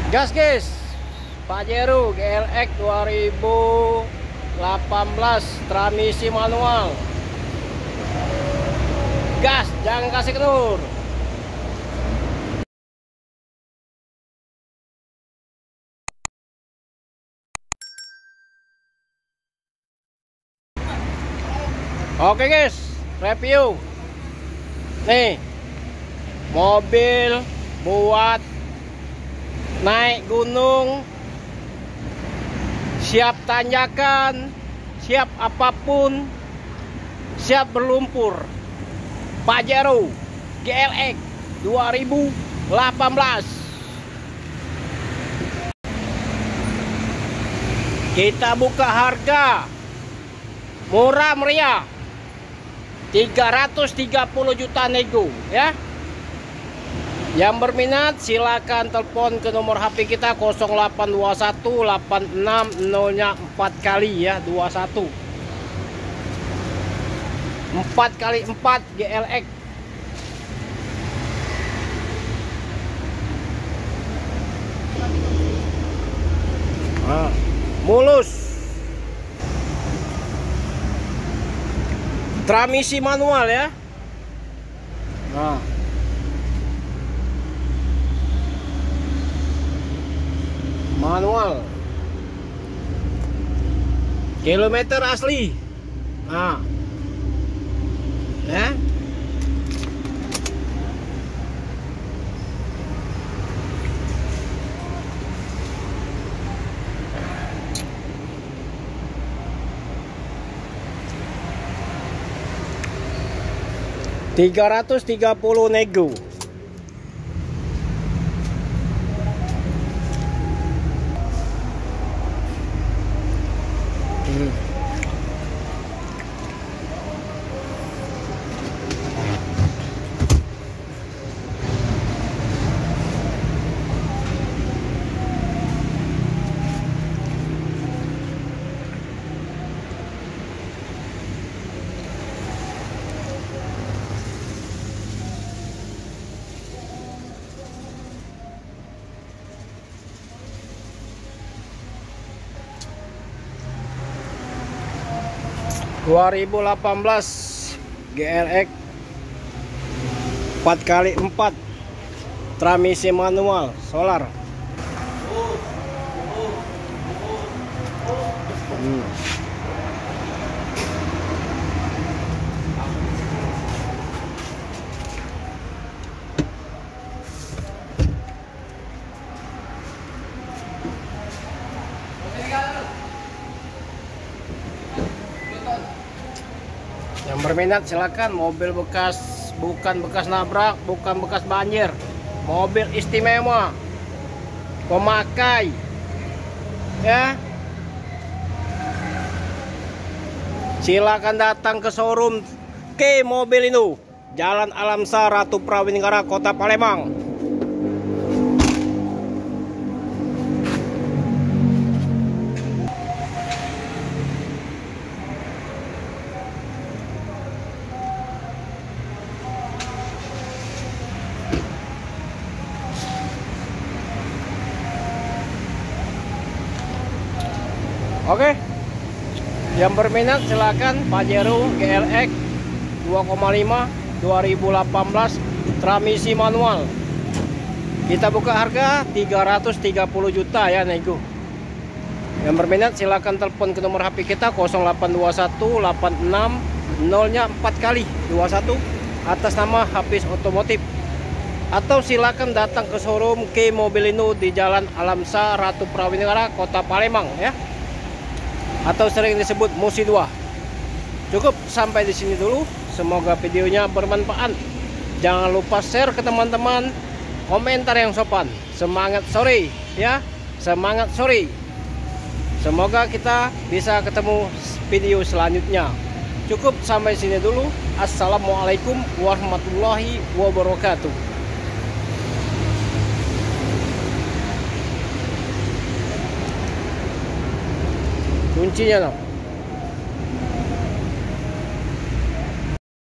Gas guys, Pajero GLX 2018 transmisi manual. Gas, jangan kasih kendor. Oke guys, review. Nih, mobil buat naik gunung, siap tanjakan, siap apapun, siap berlumpur. Pajero GLX 2018. Kita buka harga murah meriah, 330 juta nego ya. Yang berminat silakan telepon ke nomor HP kita 0821 86 0-nya 4 kali ya, 21 4 kali 4 GLX. Nah, mulus, transmisi manual ya. Nah, manual, kilometer asli. Nah, ya. $330 nego. ...2018 GLX 4x4 transmisi manual solar. Yang berminat silakan. Mobil bekas, bukan bekas nabrak, bukan bekas banjir, mobil istimewa, pemakai ya. Silakan datang ke showroom K Mobil Indo, Jalan Alamsa, Ratu Prawinegara, Kota Palembang. Oke, yang berminat silakan. Pajero GLX 2,5 2018 transmisi manual. Kita buka harga 330 juta ya nego. Yang berminat silakan telepon ke nomor HP kita 0821 86 0-nya 4 kali, 21 atas nama Hafiz Otomotif. Atau silakan datang ke showroom K Mobil Indo di Jalan Alamsa, Ratu Prawinegara, Kota Palembang ya. Atau sering disebut Musi 2. Cukup sampai di sini dulu. Semoga videonya bermanfaat. Jangan lupa share ke teman-teman, komentar yang sopan. Semangat sore ya, semangat sore. Semoga kita bisa ketemu video selanjutnya. Cukup sampai sini dulu. Assalamualaikum warahmatullahi wabarakatuh. kuncinya dong.